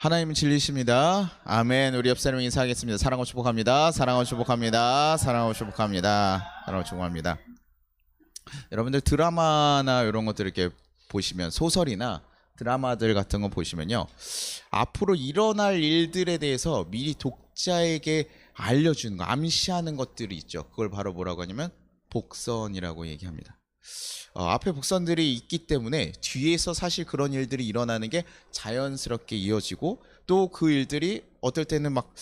하나님은 진리십니다. 아멘. 우리 옆 사람 인사하겠습니다. 사랑하고 축복합니다. 사랑하고 축복합니다. 사랑하고 축복합니다. 사랑하고 축복합니다. 여러분들 드라마나 이런 것들 이렇게 보시면, 소설이나 드라마들 같은 거 보시면요, 앞으로 일어날 일들에 대해서 미리 독자에게 알려주는 거, 암시하는 것들이 있죠. 그걸 바로 뭐라고 하냐면 복선이라고 얘기합니다. 앞에 복선들이 있기 때문에 뒤에서 사실 그런 일들이 일어나는 게 자연스럽게 이어지고, 또 그 일들이 어떨 때는 막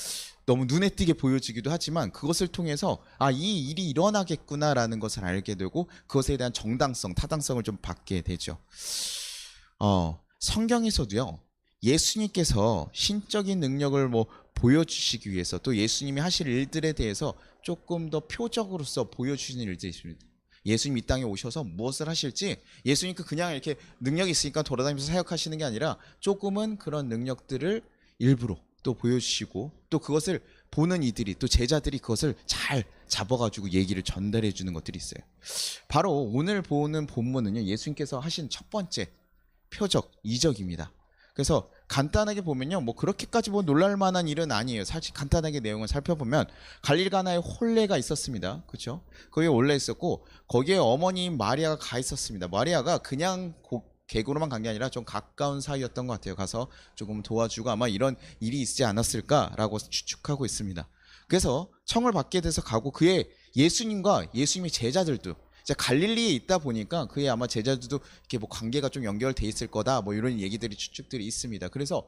너무 눈에 띄게 보여지기도 하지만, 그것을 통해서 이 일이 일어나겠구나라는 것을 알게 되고, 그것에 대한 정당성, 타당성을 좀 받게 되죠. 성경에서도요, 예수님께서 신적인 능력을 보여주시기 위해서, 또 예수님이 하실 일들에 대해서 조금 더 표적으로서 보여주시는 일들이 있습니다. 예수님 이 땅에 오셔서 무엇을 하실지, 예수님 그냥 이렇게 능력이 있으니까 돌아다니면서 사역하시는 게 아니라 조금은 그런 능력들을 일부러 또 보여주시고, 또 그것을 보는 이들이, 또 제자들이 그것을 잘 잡아가지고 얘기를 전달해 주는 것들이 있어요. 바로 오늘 보는 본문은요, 예수님께서 하신 첫 번째 표적, 이적입니다. 그래서 간단하게 보면요, 그렇게까지 놀랄 만한 일은 아니에요. 사실 간단하게 내용을 살펴보면, 갈릴리 가나에 혼례가 있었습니다. 그렇죠? 거기에 원래 있었고, 거기에 어머니인 마리아가 가 있었습니다. 마리아가 그냥 객으로만 간 게 아니라 좀 가까운 사이였던 것 같아요. 가서 조금 도와주고 아마 이런 일이 있지 않았을까라고 추측하고 있습니다. 그래서 청을 받게 돼서 가고, 그의 예수님과 예수님의 제자들도 갈릴리에 있다 보니까 그의 아마 제자들도 이렇게 관계가 좀 연결돼 있을 거다, 이런 얘기들이, 추측들이 있습니다. 그래서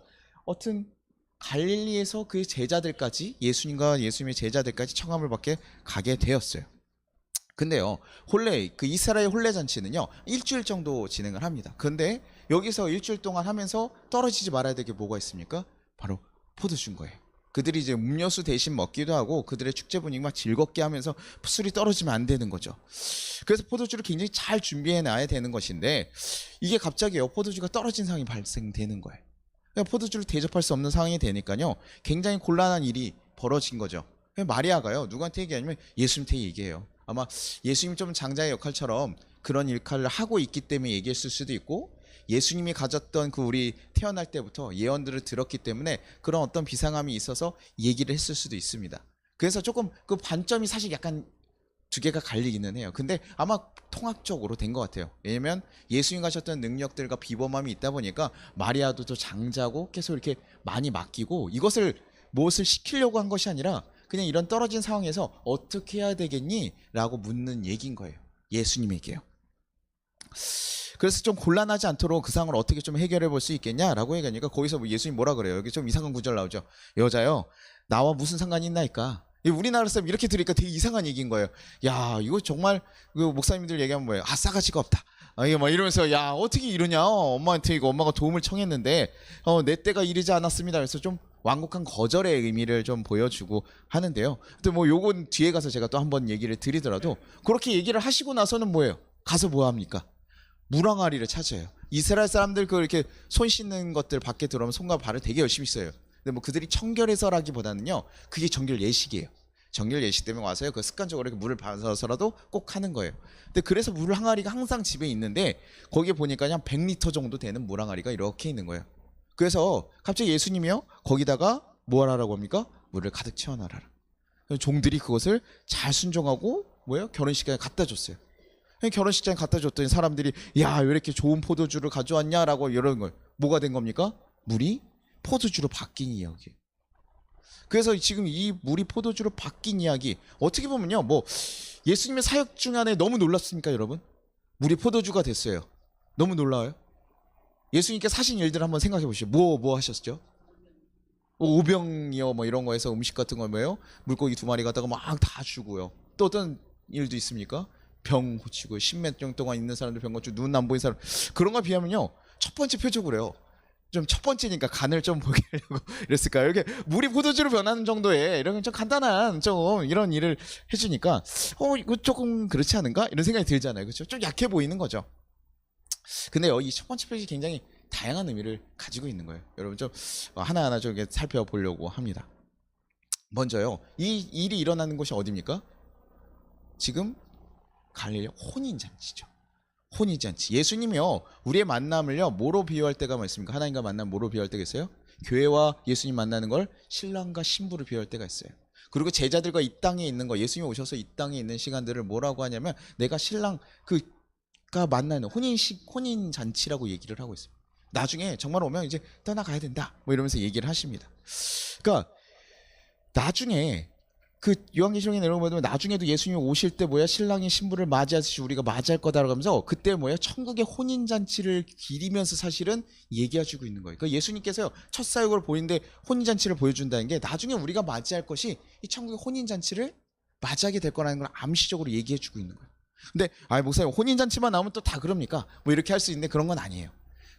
갈릴리에서 그의 제자들까지, 예수님과 예수님의 제자들까지 청함을 받게 가게 되었어요. 근데요, 이스라엘 혼례 잔치는요, 일주일 정도 진행을 합니다. 근데 여기서 일주일 동안 하면서 떨어지지 말아야 될 게 뭐가 있습니까? 바로 포도주인 거예요. 그들이 이제 음료수 대신 먹기도 하고, 그들의 축제 분위기만 즐겁게 하면서 술이 떨어지면 안 되는 거죠. 그래서 포도주를 굉장히 잘 준비해 놔야 되는 것인데, 이게 갑자기요, 포도주가 떨어진 상황이 발생되는 거예요. 포도주를 대접할 수 없는 상황이 되니까요, 굉장히 곤란한 일이 벌어진 거죠. 마리아가요, 누구한테 얘기하냐면 예수님한테 얘기해요. 아마 예수님 좀 장자의 역할처럼 그런 역할을 하고 있기 때문에 얘기했을 수도 있고, 예수님이 가졌던 우리 태어날 때부터 예언들을 들었기 때문에 그런 어떤 비상함이 있어서 얘기를 했을 수도 있습니다. 그래서 조금 그 관점이 사실 약간 두 개가 갈리기는 해요. 근데 아마 통합적으로 된 것 같아요. 왜냐면 예수님 가셨던 능력들과 비범함이 있다 보니까 마리아도 또 장자고 계속 이렇게 많이 맡기고, 이것을 무엇을 시키려고 한 것이 아니라 그냥 이런 떨어진 상황에서 어떻게 해야 되겠니? 라고 묻는 얘기인 거예요. 예수님에게요. 그래서 좀 곤란하지 않도록 그 상황을 어떻게 좀 해결해 볼 수 있겠냐라고 얘기하니까, 거기서 예수님 뭐라 그래요? 여기 좀 이상한 구절 나오죠. 여자요, 나와 무슨 상관이 있나이까? 우리나라 사람 이렇게 들으니까 되게 이상한 얘기인 거예요. 야, 이거 정말 목사님들 얘기하면 뭐예요? 싸가지가 없다. 이게 이러면서, 야, 어떻게 이러냐? 엄마한테 이거 엄마가 도움을 청했는데 내 때가 이르지 않았습니다. 그래서 좀 완곡한 거절의 의미를 좀 보여주고 하는데요. 근데 요건 뒤에 가서 제가 또 한번 얘기를 드리더라도, 그렇게 얘기를 하시고 나서는 뭐예요? 가서 뭐 합니까? 물항아리를 찾아요. 이스라엘 사람들 이렇게 손 씻는 것들 밖에 들어오면 손과 발을 되게 열심히 써요. 근데 그들이 청결해서라기보다는요, 그게 정결 예식이에요. 정결 예식 때문에 와서요, 그 습관적으로 이렇게 물을 받아서라도 꼭 하는 거예요. 근데 그래서 물 항아리가 항상 집에 있는데, 거기에 보니까 한 100리터 정도 되는 물 항아리가 이렇게 있는 거예요. 그래서 갑자기 예수님이요, 거기다가 뭐 하라고 합니까? 물을 가득 채워놔라. 종들이 그것을 잘 순종하고 결혼식장에 갖다 줬어요. 결혼식장에 갖다 줬더니 사람들이, 야, 왜 이렇게 좋은 포도주를 가져왔냐라고 이러는 거예요. 뭐가 된 겁니까? 물이 포도주로 바뀐 이야기. 그래서 지금 이 물이 포도주로 바뀐 이야기, 어떻게 보면요, 예수님의 사역 중간에 너무 놀랐습니까, 여러분? 물이 포도주가 됐어요. 너무 놀라워요? 예수님께서 하신 일들 한번 생각해 보시죠. 뭐 하셨죠? 오병이요, 이런 거에서 음식 같은 거 물고기 2마리 갖다가 막 다 주고요. 또 어떤 일도 있습니까? 병 고치고, 10몇 년 동안 있는 사람들 병 고치고, 눈 안 보이는 사람, 그런 거 비하면요, 첫 번째 표적으로 해요. 좀 첫 번째니까 간을 좀 보게 하려고 이랬을까요? 이렇게 물이 포도주로 변하는 정도의 이런 좀 간단한 좀 이런 일을 해주니까, 이거 조금 그렇지 않은가? 이런 생각이 들잖아요. 그렇죠? 좀 약해 보이는 거죠. 근데요, 이 첫 번째 표적이 굉장히 다양한 의미를 가지고 있는 거예요. 여러분 좀 하나하나 좀 살펴보려고 합니다. 먼저요, 이 일이 일어나는 곳이 어디입니까? 지금 갈릴리 혼인잔치죠. 혼인잔치. 예수님이요, 우리의 만남을요, 뭐로 비유할 때가 있습니까? 하나님과 만남 뭐로 비유할 때가 있어요? 교회와 예수님 만나는 걸 신랑과 신부로 비유할 때가 있어요. 그리고 제자들과 이 땅에 있는 거, 예수님 오셔서 이 땅에 있는 시간들을 뭐라고 하냐면 내가 신랑 그가 만나는 혼인 잔치라고 얘기를 하고 있어요. 나중에 정말 오면 이제 떠나가야 된다 뭐 이러면서 얘기를 하십니다. 그러니까 나중에 그 요한계시록에 내려보면 나중에도 예수님이 오실 때 뭐야, 신랑이 신부를 맞이하듯이 우리가 맞이할 거다라고 하면서 그때 뭐야, 천국의 혼인 잔치를 기리면서 사실은 얘기해주고 있는 거예요. 그러니까 예수님께서요, 첫 사역을 보이는데 혼인 잔치를 보여준다는 게 나중에 우리가 맞이할 것이 이 천국의 혼인 잔치를 맞이하게 될 거라는 걸 암시적으로 얘기해주고 있는 거예요. 근데 목사님 혼인 잔치만 나오면 또 다 그럽니까? 뭐 이렇게 할 수 있는데 그런 건 아니에요.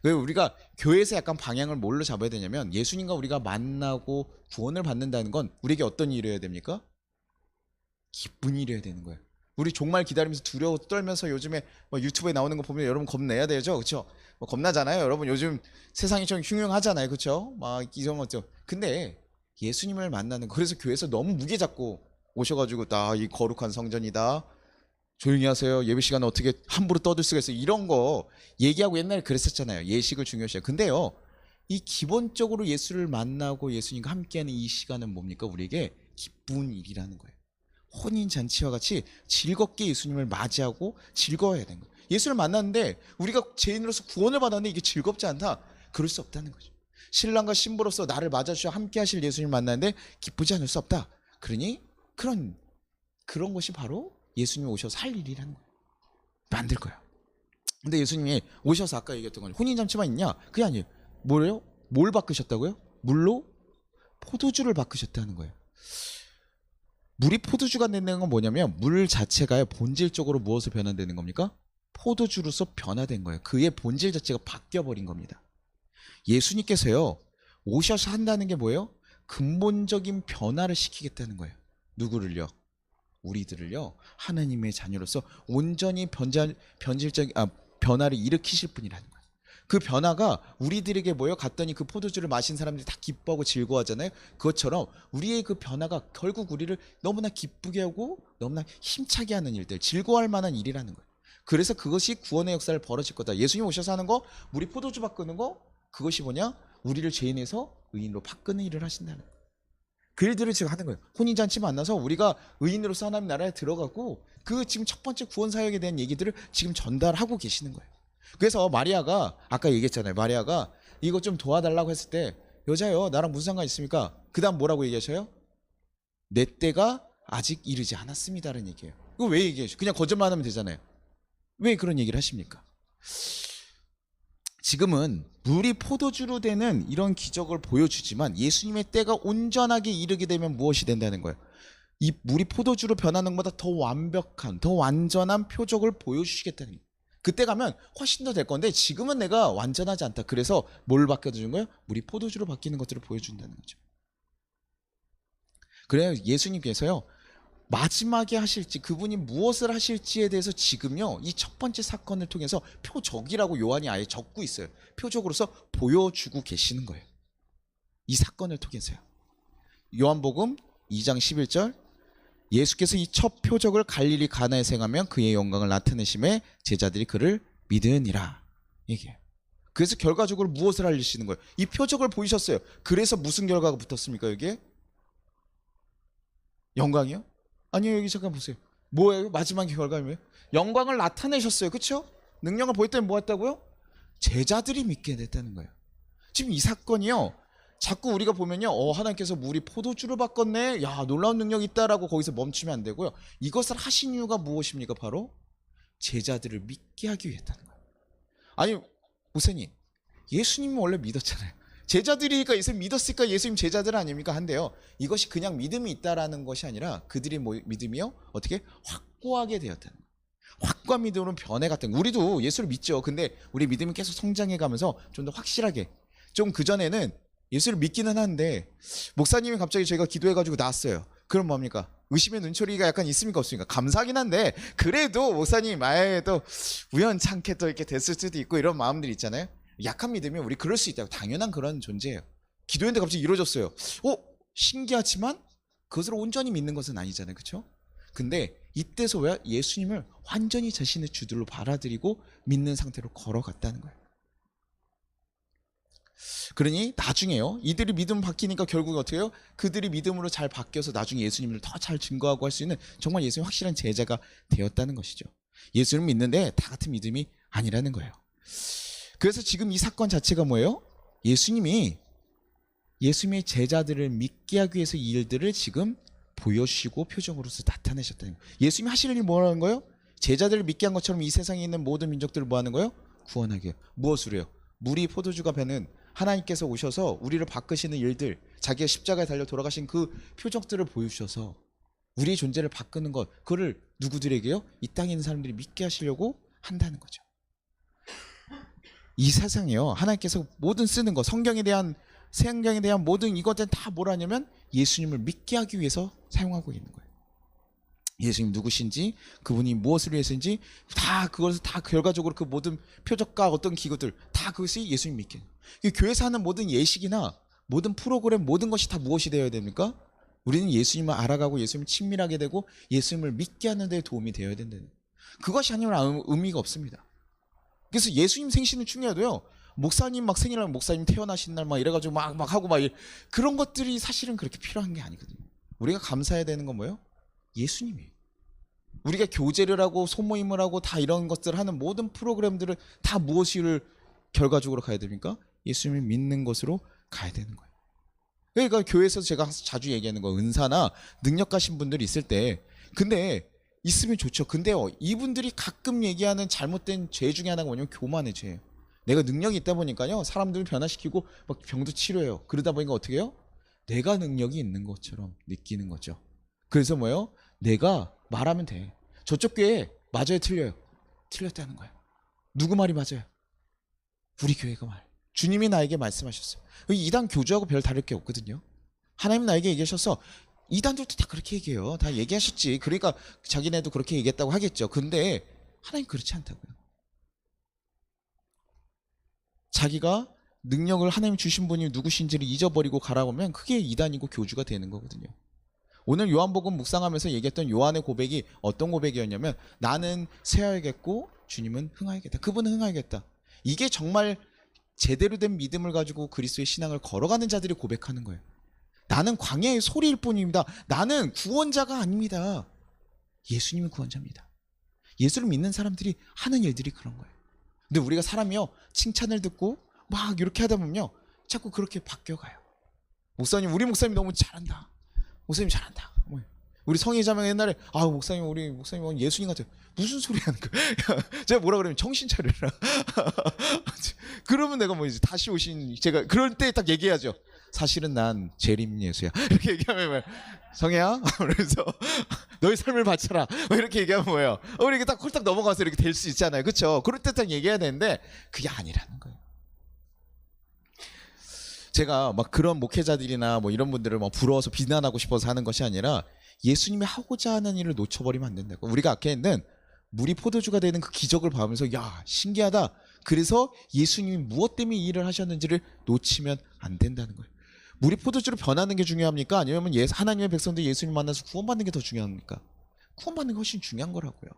우리가 교회에서 약간 방향을 뭘로 잡아야 되냐면, 예수님과 우리가 만나고 구원을 받는다는 건 우리에게 어떤 일이어야 됩니까? 기쁜 일이어야 되는 거예요. 우리 정말 기다리면서 두려워 떨면서 요즘에 뭐 유튜브에 나오는 거 보면 여러분 겁내야 되죠, 그렇죠? 뭐 겁나잖아요. 여러분 요즘 세상이 좀 흉흉하잖아요, 그렇죠? 막 이런 것죠. 근데 예수님을 만나는 거, 그래서 교회에서 너무 무게 잡고 오셔가지고 나 이 거룩한 성전이다, 조용히 하세요, 예배 시간에 어떻게 함부로 떠들 수가 있어요, 이런 거 얘기하고 옛날에 그랬었잖아요. 예식을 중요시해요. 근데요, 이 기본적으로 예수를 만나고 예수님과 함께하는 이 시간은 뭡니까? 우리에게 기쁜 일이라는 거예요. 혼인잔치와 같이 즐겁게 예수님을 맞이하고 즐거워야 되는 거예요. 예수를 만났는데 우리가 죄인으로서 구원을 받았는데 이게 즐겁지 않다? 그럴 수 없다는 거죠. 신랑과 신부로서 나를 맞아주셔 함께 하실 예수님을 만났는데 기쁘지 않을 수 없다. 그러니 그런 것이 바로 예수님이 오셔서 할 일이라는 거예요. 만들 거예요. 근데 예수님이 오셔서 아까 얘기했던 건 혼인잔치만 있냐? 그게 아니에요. 뭐래요? 뭘 바꾸셨다고요? 물로 포도주를 바꾸셨다는 거예요. 물이 포도주가 된다는 건 뭐냐면 물 자체가 본질적으로 무엇을 변화되는 겁니까? 포도주로서 변화된 거예요. 그의 본질 자체가 바뀌어버린 겁니다. 예수님께서요, 오셔서 한다는 게 뭐예요? 근본적인 변화를 시키겠다는 거예요. 누구를요? 우리들을요, 하나님의 자녀로서 온전히 변화를 일으키실 분이라는 거예요. 그 변화가 우리들에게 뭐예요? 갔더니 그 포도주를 마신 사람들이 다 기뻐하고 즐거워하잖아요. 그것처럼 우리의 그 변화가 결국 우리를 너무나 기쁘게 하고 너무나 힘차게 하는 일들, 즐거워할 만한 일이라는 거예요. 그래서 그것이 구원의 역사를 벌어질 거다. 예수님 오셔서 하는 거, 우리 포도주 바꾸는 거, 그것이 뭐냐? 우리를 죄인에서 의인으로 바꾸는 일을 하신다는 거예요. 그 일들을 지금 하는 거예요. 혼인잔치 만나서 우리가 의인으로서 하나님 나라에 들어가고 그 지금 첫 번째 구원 사역에 대한 얘기들을 지금 전달하고 계시는 거예요. 그래서 마리아가 아까 얘기했잖아요. 마리아가 이거 좀 도와달라고 했을 때, 여자요, 나랑 무슨 상관 있습니까? 그 다음 뭐라고 얘기하셔요? 내 때가 아직 이르지 않았습니다라는 얘기예요. 이거 왜 얘기하셔? 그냥 거짓말하면 되잖아요. 왜 그런 얘기를 하십니까? 지금은 물이 포도주로 되는 이런 기적을 보여주지만 예수님의 때가 온전하게 이르게 되면 무엇이 된다는 거예요? 이 물이 포도주로 변하는 것보다 더 완벽한, 더 완전한 표적을 보여주시겠다는 거예요. 그때 가면 훨씬 더 될 건데 지금은 내가 완전하지 않다. 그래서 뭘 바뀌어주는 거예요? 물이 포도주로 바뀌는 것들을 보여준다는 거죠. 그래요, 예수님께서요, 마지막에 하실지, 그분이 무엇을 하실지에 대해서 지금요, 이 첫 번째 사건을 통해서 표적이라고 요한이 아예 적고 있어요. 표적으로서 보여주고 계시는 거예요. 이 사건을 통해서요. 요한복음 2장 11절, 예수께서 이 첫 표적을 갈릴리 가나에서 행하면 그의 영광을 나타내심에 제자들이 그를 믿으니라 얘기해요. 그래서 결과적으로 무엇을 알리시는 거예요? 이 표적을 보이셨어요. 그래서 무슨 결과가 붙었습니까? 여기에 영광이요? 아니요, 여기 잠깐 보세요. 뭐예요? 마지막 결과는 뭐예요? 영광을 나타내셨어요. 그렇죠? 능력을 보였더니 뭐 했다고요? 제자들이 믿게 됐다는 거예요. 지금 이 사건이요, 자꾸 우리가 보면요, 하나님께서 물이 포도주로 바꿨네, 야 놀라운 능력이 있다라고 거기서 멈추면 안 되고요. 이것을 하신 이유가 무엇입니까? 바로 제자들을 믿게 하기 위해였다는 거예요. 아니 목사님, 예수님은 원래 믿었잖아요. 제자들이니까 예수님 믿었으니까 예수님 제자들 아닙니까? 한데요, 이것이 그냥 믿음이 있다라는 것이 아니라 그들의 믿음이요, 어떻게 확고하게 되었다는 거예요. 확고한 믿음으로 변해갔다는 거예요. 우리도 예수를 믿죠. 근데 우리 믿음이 계속 성장해가면서 좀 더 확실하게, 좀 그전에는 예수를 믿기는 하는데 목사님이 갑자기 저희가 기도해가지고 나왔어요. 그럼 뭡니까? 의심의 눈초리가 약간 있습니까? 없습니까? 감사하긴 한데 그래도 목사님 아예 또 우연찮게 또 이렇게 됐을 수도 있고 이런 마음들이 있잖아요. 약한 믿음이 우리 그럴 수 있다고, 당연한 그런 존재예요. 기도했는데 갑자기 이루어졌어요. 신기하지만 그것을 온전히 믿는 것은 아니잖아요. 그렇죠? 근데 이때서 왜 예수님을 완전히 자신의 주들로 받아들이고 믿는 상태로 걸어갔다는 거예요. 그러니 나중에요, 이들이 믿음 바뀌니까 결국 어떻게 해요? 그들이 믿음으로 잘 바뀌어서 나중에 예수님을 더 잘 증거하고 할 수 있는 정말 예수님 확실한 제자가 되었다는 것이죠. 예수를 믿는데 다 같은 믿음이 아니라는 거예요. 그래서 지금 이 사건 자체가 뭐예요? 예수님의 제자들을 믿게 하기 위해서 이 일들을 지금 보여주시고 표정으로서 나타내셨다는 거예요. 예수님이 하실 일이 뭐라는 거예요? 제자들을 믿게 한 것처럼 이 세상에 있는 모든 민족들을 뭐 하는 거예요? 구원하게 해요. 무엇으로 해요? 물이 포도주가 되는 하나님께서 오셔서 우리를 바꾸시는 일들, 자기가 십자가에 달려 돌아가신 그 표적들을 보여주셔서 우리의 존재를 바꾸는 것, 그거를 누구들에게요? 이 땅에 있는 사람들이 믿게 하시려고 한다는 거죠. 이 세상에요, 하나님께서 모든 쓰는 것, 성경에 대한 모든 이것들은 다 뭐라냐면 예수님을 믿게 하기 위해서 사용하고 있는 거예요. 예수님 누구신지, 그분이 무엇을 위해서인지 다 그것을 다 결과적으로 그 모든 표적과 어떤 기구들 다 그것이 예수님 믿게. 교회에서 하는 모든 예식이나 모든 프로그램, 모든 것이 다 무엇이 되어야 됩니까? 우리는 예수님을 알아가고 예수님을 친밀하게 되고 예수님을 믿게 하는 데 도움이 되어야 된다는, 그것이 아니면 의미가 없습니다. 그래서 예수님 생신은 중요해도요, 목사님 막 생일날 목사님 태어나신 날 막 이래가지고 막 하고 그런 것들이 사실은 그렇게 필요한 게 아니거든요. 우리가 감사해야 되는 건 뭐예요? 예수님이에요. 우리가 교제를 하고 소모임을 하고 다 이런 것들을 하는 모든 프로그램들을 다 무엇을 결과적으로 가야 됩니까? 예수님을 믿는 것으로 가야 되는 거예요. 그러니까 교회에서 제가 자주 얘기하는 거, 은사나 능력 가신 분들이 있을 때, 근데 있으면 좋죠. 근데요, 이분들이 가끔 얘기하는 잘못된 죄 중에 하나가 뭐냐면 교만의 죄예요. 내가 능력이 있다 보니까요, 사람들을 변화시키고 막 병도 치료해요. 그러다 보니까 어떻게 해요? 내가 능력이 있는 것처럼 느끼는 거죠. 그래서 뭐예요? 내가 말하면 돼. 저쪽 교회 맞아요, 틀려요? 틀렸다는 거예요. 누구 말이 맞아요? 우리 교회가 말. 주님이 나에게 말씀하셨어요. 이단 교주하고 별 다를 게 없거든요. 하나님 나에게 얘기하셔서, 이단들도 다 그렇게 얘기해요. 다 얘기하셨지. 그러니까 자기네도 그렇게 얘기했다고 하겠죠. 근데 하나님 그렇지 않다고요. 자기가 능력을 하나님 주신 분이 누구신지를 잊어버리고 가라고 하면 그게 이단이고 교주가 되는 거거든요. 오늘 요한복음 묵상하면서 얘기했던 요한의 고백이 어떤 고백이었냐면, 나는 쇠하야겠고 주님은 흥하야겠다. 그분은 흥하야겠다. 이게 정말 제대로 된 믿음을 가지고 그리스도의 신앙을 걸어가는 자들이 고백하는 거예요. 나는 광야의 소리일 뿐입니다. 나는 구원자가 아닙니다. 예수님이 구원자입니다. 예수를 믿는 사람들이 하는 일들이 그런 거예요. 근데 우리가 사람이요, 칭찬을 듣고 막 이렇게 하다 보면요, 자꾸 그렇게 바뀌어가요. 목사님, 우리 목사님 너무 잘한다. 목사님 잘한다. 우리 성의자매 옛날에, 목사님, 우리 목사님 예수님 같아요. 무슨 소리 하는 거야? 제가 뭐라 그러면 정신 차려라. 그러면 내가 이제 다시 오신, 제가 그럴 때 딱 얘기하죠. 사실은 난 재림 예수야. 이렇게 얘기하면 성혜야? 그래서 너의 삶을 바쳐라. 이렇게 얘기하면 뭐예요? 이렇게 딱 홀딱 넘어가서 이렇게 될 수 있잖아요. 그렇죠? 그럴 때 딱 얘기해야 되는데 그게 아니라는 거예요. 제가 막 그런 목회자들이나 뭐 이런 분들을 막 부러워서 비난하고 싶어서 하는 것이 아니라, 예수님이 하고자 하는 일을 놓쳐버리면 안 된다고. 우리가 아까 했는 물이 포도주가 되는 그 기적을 보면서, 야, 신기하다. 그래서 예수님이 무엇 때문에 이 일을 하셨는지를 놓치면 안 된다는 거예요. 물이 포도주로 변하는 게 중요합니까? 아니면 하나님의 백성들이 예수님 만나서 구원받는 게 더 중요합니까? 구원받는 게 훨씬 중요한 거라고요.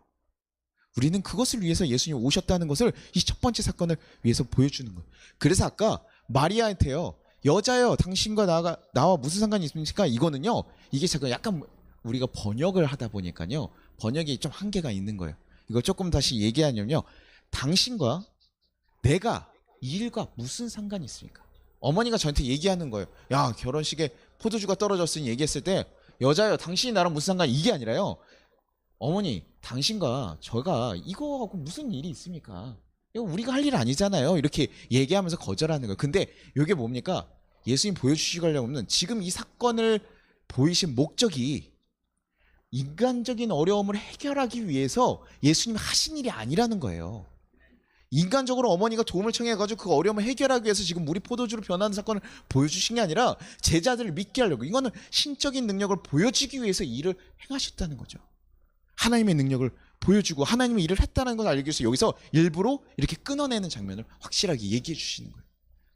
우리는 그것을 위해서 예수님이 오셨다는 것을 이 첫 번째 사건을 위해서 보여주는 거예요. 그래서 아까 마리아한테요, 여자요, 당신과 나와 무슨 상관이 있습니까? 이거는요, 이게 잠깐 약간 우리가 번역을 하다 보니까요, 번역이 좀 한계가 있는 거예요. 이거 조금 다시 얘기하냐면요, 당신과 내가 이 일과 무슨 상관이 있습니까? 어머니가 저한테 얘기하는 거예요. 야, 결혼식에 포도주가 떨어졌으니 얘기했을 때, 여자요, 당신이 나랑 무슨 상관이, 이게 아니라요, 어머니, 당신과 저가 이거하고 무슨 일이 있습니까? 이거 우리가 할 일 아니잖아요. 이렇게 얘기하면서 거절하는 거예요. 근데 이게 뭡니까? 예수님 보여주시려고 하는, 지금 이 사건을 보이신 목적이 인간적인 어려움을 해결하기 위해서 예수님이 하신 일이 아니라는 거예요. 인간적으로 어머니가 도움을 청해가지고 그 어려움을 해결하기 위해서 지금 물이 포도주로 변하는 사건을 보여주신 게 아니라, 제자들을 믿게 하려고, 이거는 신적인 능력을 보여주기 위해서 일을 행하셨다는 거죠. 하나님의 능력을 보여주고 하나님의 일을 했다는 걸 알기 위해서 여기서 일부러 이렇게 끊어내는 장면을 확실하게 얘기해 주시는 거예요.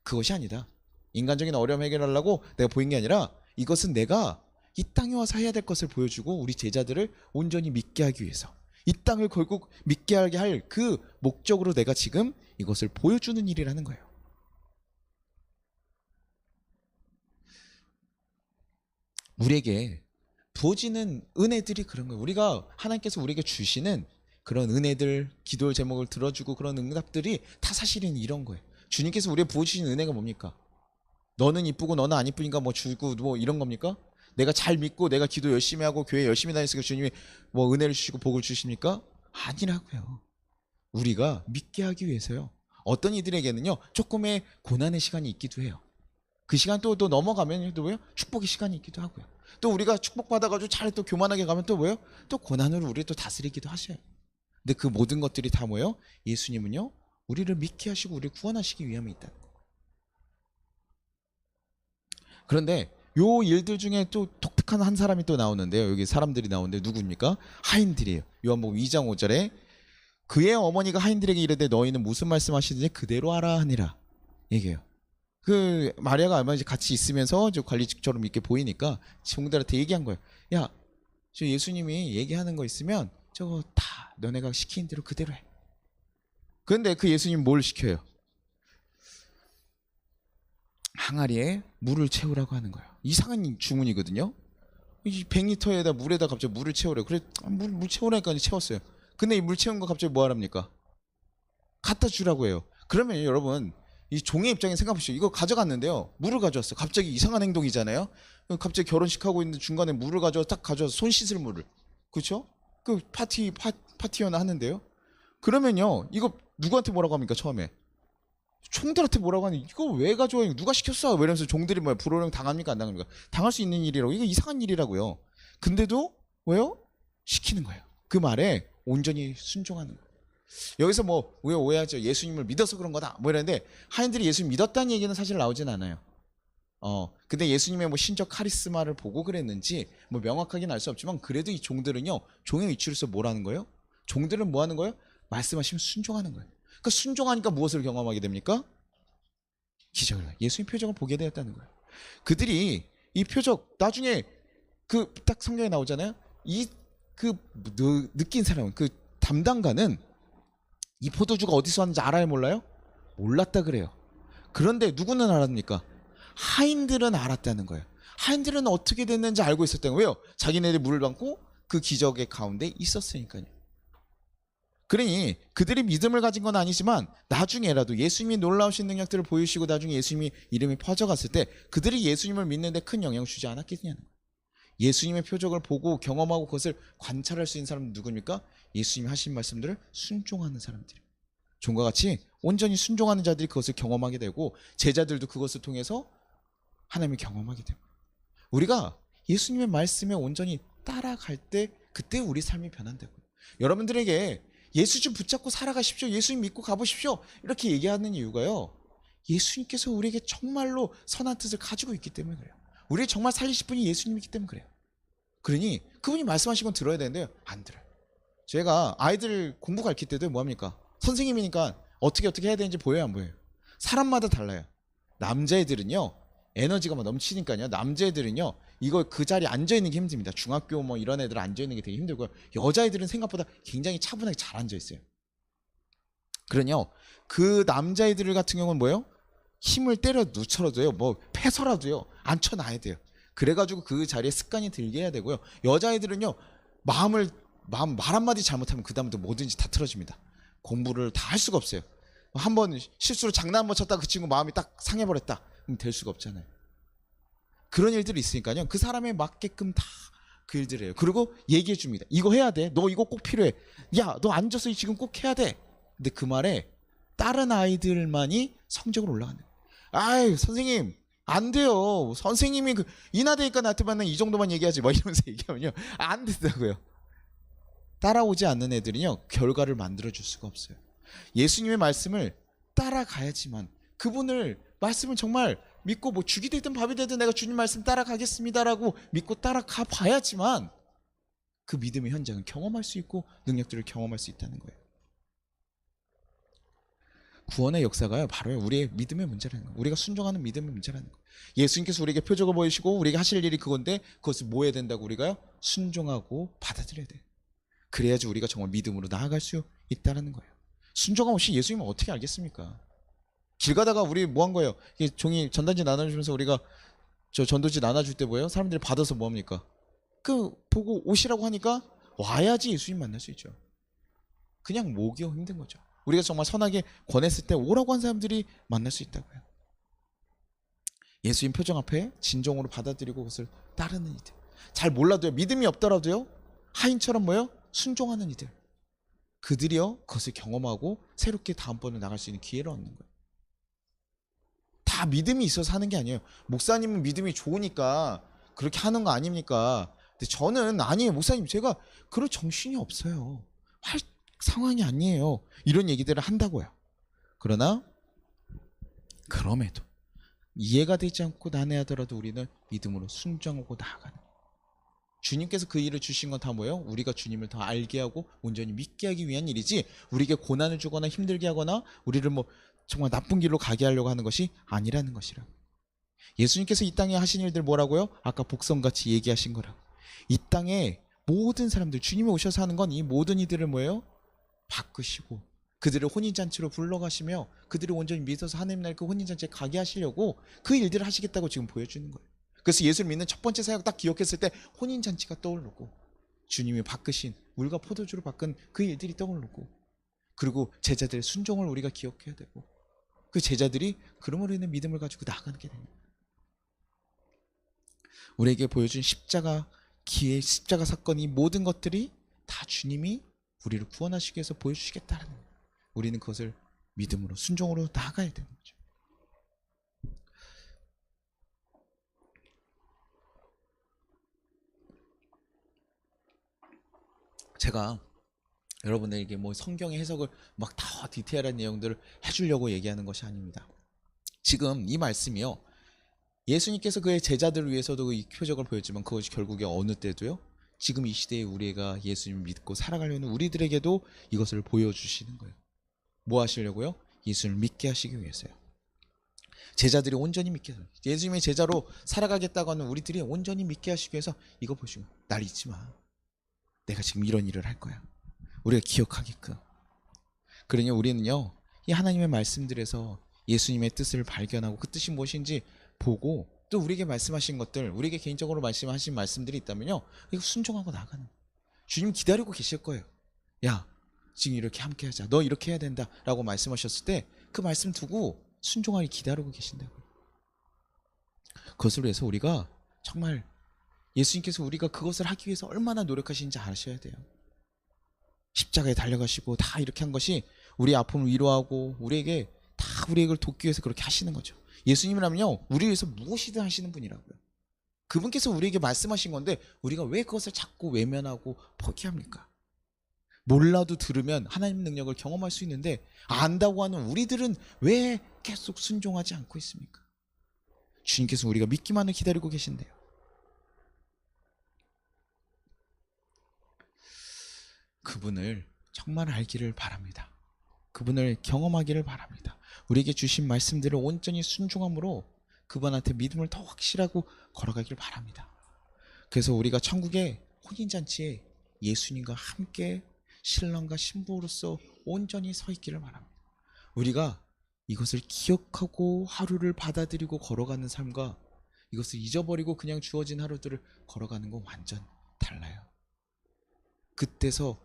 그것이 아니다, 인간적인 어려움 해결하려고 내가 보인 게 아니라, 이것은 내가 이 땅에 와서 해야 될 것을 보여주고 우리 제자들을 온전히 믿게 하기 위해서 이 땅을 결국 믿게 하게 할 그 목적으로 내가 지금 이것을 보여주는 일이라는 거예요. 우리에게 부어지는 은혜들이 그런 거예요. 우리가 하나님께서 우리에게 주시는 그런 은혜들, 기도의 제목을 들어주고 그런 응답들이 다 사실은 이런 거예요. 주님께서 우리에게 부어주신 은혜가 뭡니까? 너는 이쁘고 너는 안 이쁘니까 뭐 주고 뭐 이런 겁니까? 내가 잘 믿고 내가 기도 열심히 하고 교회 열심히 다녔으니까 주님이 뭐 은혜를 주시고 복을 주십니까? 아니라고요. 우리가 믿게 하기 위해서요. 어떤 이들에게는요 조금의 고난의 시간이 있기도 해요. 그 시간 또 넘어가면 또 뭐요? 축복의 시간이 있기도 하고요. 또 우리가 축복받아가지고 잘 또 교만하게 가면 또 뭐요? 또 고난으로 우리를 또 다스리기도 하셔요. 근데 그 모든 것들이 다 뭐요? 예수님은요 우리를 믿게 하시고 우리를 구원하시기 위함에 있다. 그런데 요 일들 중에 또 독특한 한 사람이 또 나오는데요. 여기 사람들이 나오는데 누구입니까? 하인들이에요. 요한복음 2장 5절에 그의 어머니가 하인들에게 이르되 너희는 무슨 말씀하시든지 그대로 하라 하니라 얘기해요. 그 마리아가 얼마 전에 같이 있으면서 저 관리직처럼 이렇게 보이니까 종들한테 얘기한 거예요. 야, 저 예수님이 얘기하는 거 있으면 저거 다 너네가 시키는 대로 그대로 해. 그런데 그 예수님 뭘 시켜요? 항아리에 물을 채우라고 하는 거예요. 이상한 주문이거든요. 이 100리터에다 물에다 갑자기 물을 채우래요. 그래 물 채우라니까 채웠어요. 근데 이 물 채운 거 갑자기 뭐 하랍니까? 갖다 주라고 해요. 그러면 여러분 이 종의 입장에 생각해보시죠. 이거 가져갔는데요. 물을 가져왔어요. 갑자기 이상한 행동이잖아요. 갑자기 결혼식 하고 있는데 중간에 물을 딱 가져와서 손 씻을 물을. 그렇죠? 그 파티연을 하는데요. 그러면요. 이거 누구한테 뭐라고 합니까? 처음에. 총들한테 뭐라고 하니 이거 왜 가져와? 누가 시켰어? 왜 이러면서 종들이 뭐야 불호령 당합니까? 안 당합니까? 당할 수 있는 일이라고. 이거 이상한 일이라고요. 근데도 왜요? 시키는 거예요. 그 말에 온전히 순종하는 거예요. 여기서 뭐 왜 오해하죠? 예수님을 믿어서 그런 거다 뭐 이러는데 하인들이 예수님 믿었다는 얘기는 사실 나오진 않아요. 근데 예수님의 뭐 신적 카리스마를 보고 그랬는지 뭐 명확하게는 알 수 없지만 그래도 이 종들은요 종의 위치로서 뭐라는 거예요? 종들은 뭐 하는 거예요? 말씀하시면 순종하는 거예요. 그러니까 순종하니까 무엇을 경험하게 됩니까? 기적을. 예수님 표적을 보게 되었다는 거예요. 그들이 이 표적 나중에 그 딱 성경에 나오잖아요. 이 그 느낀 사람은 그 담당가는 이 포도주가 어디서 왔는지 알아요 몰라요? 몰랐다 그래요. 그런데 누구는 알았습니까? 하인들은 알았다는 거예요. 하인들은 어떻게 됐는지 알고 있었다는 거예요. 왜요? 자기네들이 물을 받고 그 기적의 가운데 있었으니까요. 그러니 그들이 믿음을 가진 건 아니지만 나중에라도 예수님이 놀라우신 능력들을 보이시고 나중에 예수님이 이름이 퍼져갔을 때 그들이 예수님을 믿는 데 큰 영향을 주지 않았겠냐는 거예요. 예수님의 표적을 보고 경험하고 그것을 관찰할 수 있는 사람은 누구입니까? 예수님이 하신 말씀들을 순종하는 사람들이에요. 종과 같이 온전히 순종하는 자들이 그것을 경험하게 되고 제자들도 그것을 통해서 하나님을 경험하게 됩니다. 우리가 예수님의 말씀에 온전히 따라갈 때 그때 우리 삶이 변한다고요. 여러분들에게 예수 좀 붙잡고 살아가십시오. 예수님 믿고 가보십시오. 이렇게 얘기하는 이유가요. 예수님께서 우리에게 정말로 선한 뜻을 가지고 있기 때문에 그래요. 우리를 정말 살리실 분이 예수님이기 때문에 그래요. 그러니 그분이 말씀하신 건 들어야 되는데요. 안 들어요. 제가 아이들 공부 가르칠 때도 뭐합니까? 선생님이니까 어떻게 해야 되는지 보여요 안 보여요? 사람마다 달라요. 남자애들은요. 에너지가 막 넘치니까요. 남자애들은요. 이거 그 자리에 앉아있는 게 힘듭니다. 중학교 뭐 이런 애들 앉아있는 게 되게 힘들고요. 여자애들은 생각보다 굉장히 차분하게 잘 앉아있어요. 그러니요. 그 남자애들 같은 경우는 뭐예요? 힘을 때려 누쳐라도요. 뭐 패서라도요. 앉혀놔야 돼요. 그래가지고 그 자리에 습관이 들게 해야 되고요. 여자애들은요. 말 한마디 잘못하면 그 다음부터 뭐든지 다 틀어집니다. 공부를 다 할 수가 없어요. 한번 실수로 장난 한번 쳤다가 그 친구 마음이 딱 상해버렸다. 그럼 될 수가 없잖아요. 그런 일들이 있으니까요. 그 사람에 맞게끔 다 그 일들이에요. 그리고 얘기해 줍니다. 이거 해야 돼. 너 이거 꼭 필요해. 야, 너 앉아서 지금 꼭 해야 돼. 근데 그 말에 다른 아이들만이 성적으로 올라간다. 아유, 선생님 안 돼요. 선생님이 그 인하대니까 나한테 만나 이 정도만 얘기하지. 뭐 이러면서 얘기하면요. 안 된다고요. 따라오지 않는 애들은요. 결과를 만들어줄 수가 없어요. 예수님의 말씀을 따라가야지만 그분을 말씀을 정말 믿고 뭐 죽이 되든 밥이 되든 내가 주님 말씀 따라가겠습니다라고 믿고 따라가 봐야지만 그 믿음의 현장을 경험할 수 있고 능력들을 경험할 수 있다는 거예요. 구원의 역사가요, 바로 우리의 믿음의 문제라는 거예요. 우리가 순종하는 믿음의 문제라는 거예요. 예수님께서 우리에게 표적을 보이시고 우리에게 하실 일이 그건데, 그것을 뭐 해야 된다고? 우리가요, 순종하고 받아들여야 돼요. 그래야지 우리가 정말 믿음으로 나아갈 수 있다는 거예요. 순종함 없이 예수님을 어떻게 알겠습니까? 길 가다가 우리 뭐 한 거예요? 이게 종이 전단지 나눠주면서 우리가 저 전도지 나눠줄 때 뭐예요? 사람들이 받아서 뭐 합니까? 그 보고 오시라고 하니까 와야지 예수님 만날 수 있죠. 그냥 모기가 힘든 거죠. 우리가 정말 선하게 권했을 때 오라고 한 사람들이 만날 수 있다고요. 예수님 표정 앞에 진정으로 받아들이고 그것을 따르는 이들. 잘 몰라도요, 믿음이 없더라도요, 하인처럼 뭐요? 순종하는 이들. 그들이요, 그것을 경험하고 새롭게 다음번에 나갈 수 있는 기회를 얻는 거예요. 다 믿음이 있어서 하는 게 아니에요. 목사님은 믿음이 좋으니까 그렇게 하는 거 아닙니까? 근데 저는 아니에요. 목사님, 제가 그럴 정신이 없어요. 할 상황이 아니에요. 이런 얘기들을 한다고요. 그러나 그럼에도 이해가 되지 않고 난해하더라도 우리는 믿음으로 순종하고 나아가는. 주님께서 그 일을 주신 건 다 뭐예요? 우리가 주님을 더 알게 하고 온전히 믿게 하기 위한 일이지, 우리에게 고난을 주거나 힘들게 하거나 우리를 뭐 정말 나쁜 길로 가게 하려고 하는 것이 아니라는 것이라. 예수님께서 이 땅에 하신 일들 뭐라고요? 아까 복성같이 얘기하신 거라고. 이 땅에 모든 사람들, 주님이 오셔서 하는 건 이 모든 이들을 뭐예요? 바꾸시고 그들을 혼인잔치로 불러가시며 그들을 온전히 믿어서 하나님 나라 그 혼인잔치에 가게 하시려고 그 일들을 하시겠다고 지금 보여주는 거예요. 그래서 예수를 믿는 첫 번째 사역 딱 기억했을 때 혼인잔치가 떠오르고, 주님이 바꾸신 물과 포도주로 바꾼 그 일들이 떠오르고, 그리고 제자들의 순종을 우리가 기억해야 되고, 그 제자들이 그러므로 인해 믿음을 가지고 나아가는 게 됩니다. 우리에게 보여준 십자가 기회, 십자가 사건, 이 모든 것들이 다 주님이 우리를 구원하시기 위해서 보여주시겠다는 거예요. 우리는 그것을 믿음으로 순종으로 나아가야 되는 거죠. 제가 여러분들에게 뭐 성경의 해석을 막 다 디테일한 내용들을 해주려고 얘기하는 것이 아닙니다. 지금 이 말씀이요, 예수님께서 그의 제자들을 위해서도 이 표적을 보였지만 그것이 결국에 어느 때도요, 지금 이 시대에 우리가 예수님을 믿고 살아가려는 우리들에게도 이것을 보여주시는 거예요. 뭐 하시려고요? 예수를 믿게 하시기 위해서요. 제자들이 온전히 믿게 해서, 예수님의 제자로 살아가겠다고 하는 우리들이 온전히 믿게 하시기 위해서 이거 보시고, 날 잊지 마. 내가 지금 이런 일을 할 거야. 우리가 기억하게끔. 그러니 우리는요, 이 하나님의 말씀들에서 예수님의 뜻을 발견하고 그 뜻이 무엇인지 보고, 또 우리에게 말씀하신 것들, 우리에게 개인적으로 말씀하신 말씀들이 있다면요, 이거 순종하고 나가는. 주님 기다리고 계실 거예요. 야, 지금 이렇게 함께 하자. 너 이렇게 해야 된다. 라고 말씀하셨을 때 그 말씀 두고 순종하기 기다리고 계신다고요. 그것을 위해서 우리가 정말 예수님께서 우리가 그것을 하기 위해서 얼마나 노력하시는지 아셔야 돼요. 십자가에 달려가시고 다 이렇게 한 것이 우리의 아픔을 위로하고 우리에게 다 우리를 돕기 위해서 그렇게 하시는 거죠. 예수님이라면요, 우리 위해서 무엇이든 하시는 분이라고요. 그분께서 우리에게 말씀하신 건데 우리가 왜 그것을 자꾸 외면하고 포기합니까? 몰라도 들으면 하나님의 능력을 경험할 수 있는데 안다고 하는 우리들은 왜 계속 순종하지 않고 있습니까? 주님께서 우리가 믿기만을 기다리고 계신데요. 그분을 정말 알기를 바랍니다. 그분을 경험하기를 바랍니다. 우리에게 주신 말씀들을 온전히 순종함으로 그분한테 믿음을 더 확실하고 걸어가기를 바랍니다. 그래서 우리가 천국의 혼인잔치에 예수님과 함께 신랑과 신부로서 온전히 서 있기를 바랍니다. 우리가 이것을 기억하고 하루를 받아들이고 걸어가는 삶과 이것을 잊어버리고 그냥 주어진 하루들을 걸어가는 건 완전 달라요. 그때서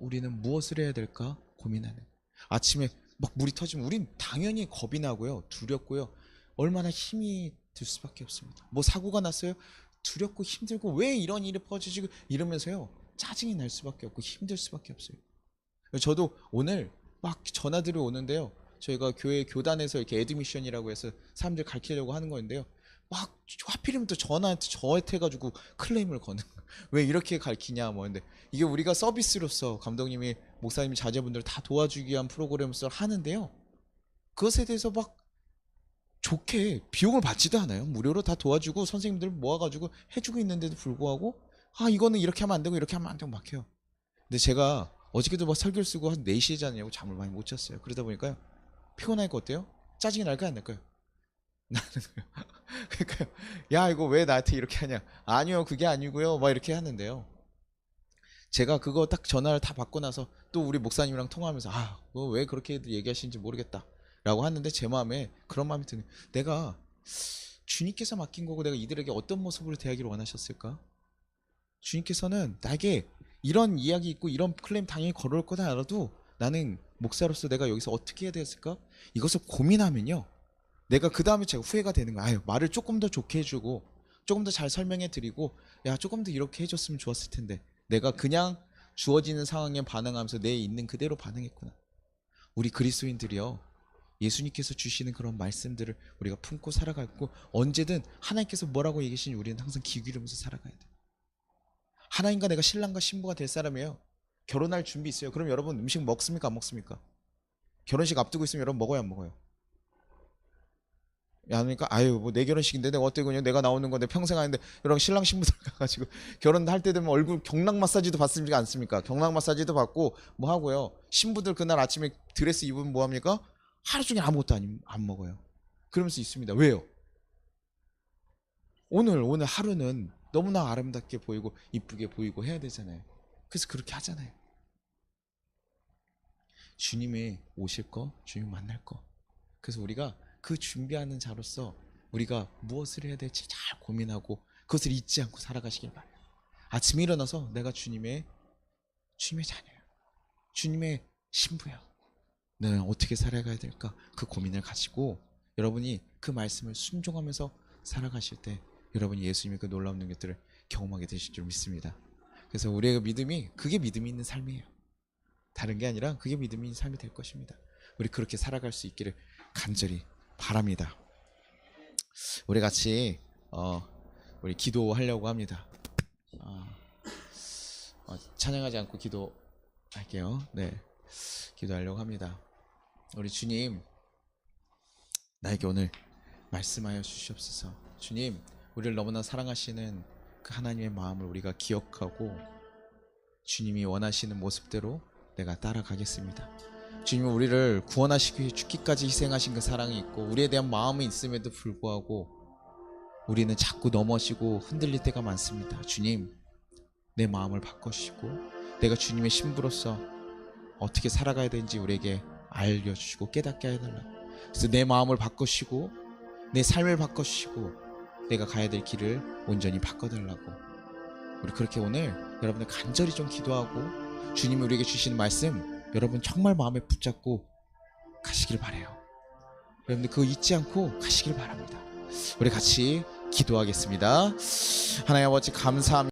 우리는 무엇을 해야 될까 고민하는. 아침에 막 물이 터지면 우린 당연히 겁이 나고요, 두렵고요, 얼마나 힘이 들 수밖에 없습니다. 뭐 사고가 났어요, 두렵고 힘들고 왜 이런 일이 퍼지고 이러면서요 짜증이 날 수밖에 없고 힘들 수밖에 없어요. 저도 오늘 막 전화들이 오는데요, 저희가 교회 교단에서 이렇게 애드미션이라고 해서 사람들 가르치려고 하는 건데요, 막 하필이면 또 저한테 해가지고 클레임을 거는 거예요. 왜 이렇게 가르치냐 뭐. 근데 이게 우리가 서비스로서 감독님이 목사님이 자제분들 다 도와주기 위한 프로그램을 하는데요, 그것에 대해서 막 좋게 비용을 받지도 않아요. 무료로 다 도와주고 선생님들 모아가지고 해주고 있는데도 불구하고 이거는 이렇게 하면 안 되고 이렇게 하면 안 되고 막 해요. 근데 제가 어저께도 막 설교를 쓰고 한 4시에 자냐고 잠을 많이 못 잤어요. 그러다 보니까요 피곤하니까 어때요? 짜증이 날까요 안 날까요? 나는 거예요. 그러니까요. 야 이거 왜 나한테 이렇게 하냐? 아니요 그게 아니고요. 막 이렇게 하는데요. 제가 그거 딱 전화를 다 받고 나서 또 우리 목사님이랑 통화하면서 왜 그렇게 얘기하시는지 모르겠다 라고 하는데 제 마음에 그런 마음이 드네요. 내가 주님께서 맡긴 거고 내가 이들에게 어떤 모습으로 대하기를 원하셨을까? 주님께서는 나에게 이런 이야기 있고 이런 클레임 당연히 걸어올 거다 알아도 나는 목사로서 내가 여기서 어떻게 해야 됐을까? 이것을 고민하면요. 내가 그 다음에 제가 후회가 되는 거야. 아유, 말을 조금 더 좋게 해주고 조금 더 잘 설명해 드리고 야 조금 더 이렇게 해줬으면 좋았을 텐데 내가 그냥 주어지는 상황에 반응하면서 내 있는 그대로 반응했구나. 우리 그리스도인들이요. 예수님께서 주시는 그런 말씀들을 우리가 품고 살아가고 언제든 하나님께서 뭐라고 얘기하시니 우리는 항상 귀 기울이면서 살아가야 돼. 하나님과 내가 신랑과 신부가 될 사람이에요. 결혼할 준비 있어요. 그럼 여러분 음식 먹습니까 안 먹습니까? 결혼식 앞두고 있으면 여러분 먹어요 안 먹어요? 야, 그러니까 아유 뭐 내 결혼식인데 내가 어때 그냥 내가 나오는 건데 평생 하는데 여러분 신랑 신부들 가가지고 결혼할 때 되면 얼굴 경락 마사지도 받습니까 않습니까? 경락 마사지도 받고 뭐 하고요. 신부들 그날 아침에 드레스 입으면 뭐 합니까? 하루 종일 아무것도 안 먹어요. 그러면서 있습니다. 왜요? 오늘 하루는 너무나 아름답게 보이고 이쁘게 보이고 해야 되잖아요. 그래서 그렇게 하잖아요. 주님이 오실 거, 주님 만날 거. 그래서 우리가 그 준비하는 자로서 우리가 무엇을 해야 될지 잘 고민하고 그것을 잊지 않고 살아가시길 바라요. 아침에 일어나서 내가 주님의 자녀예요. 주님의 신부야. 내가 어떻게 살아가야 될까? 그 고민을 가지고 여러분이 그 말씀을 순종하면서 살아가실 때 여러분이 예수님의 그 놀라운 능력들을 경험하게 되실 줄 믿습니다. 그래서 우리의 믿음이 그게 믿음이 있는 삶이에요. 다른 게 아니라 그게 믿음이 있는 삶이 될 것입니다. 우리 그렇게 살아갈 수 있기를 간절히 바랍니다. 우리 같이 우리 기도하려고 합니다. 찬양하지 않고 기도할게요. 네, 기도하려고 합니다. 우리 주님, 나에게 오늘 말씀하여 주시옵소서. 주님, 우리를 너무나 사랑하시는 그 하나님의 마음을 우리가 기억하고 주님이 원하시는 모습대로 내가 따라가겠습니다. 주님은 우리를 구원하시기 위해 죽기까지 희생하신 그 사랑이 있고 우리에 대한 마음이 있음에도 불구하고 우리는 자꾸 넘어지고 흔들릴 때가 많습니다. 주님, 내 마음을 바꿔주시고 내가 주님의 신부로서 어떻게 살아가야 되는지 우리에게 알려주시고 깨닫게 해달라고. 그래서 내 마음을 바꿔주시고 내 삶을 바꿔주시고 내가 가야 될 길을 온전히 바꿔달라고. 우리 그렇게 오늘 여러분들 간절히 좀 기도하고 주님이 우리에게 주시는 말씀 여러분 정말 마음에 붙잡고 가시길 바라요. 여러분들 그거 잊지 않고 가시길 바랍니다. 우리 같이 기도하겠습니다. 하나님 아버지 감사합니다.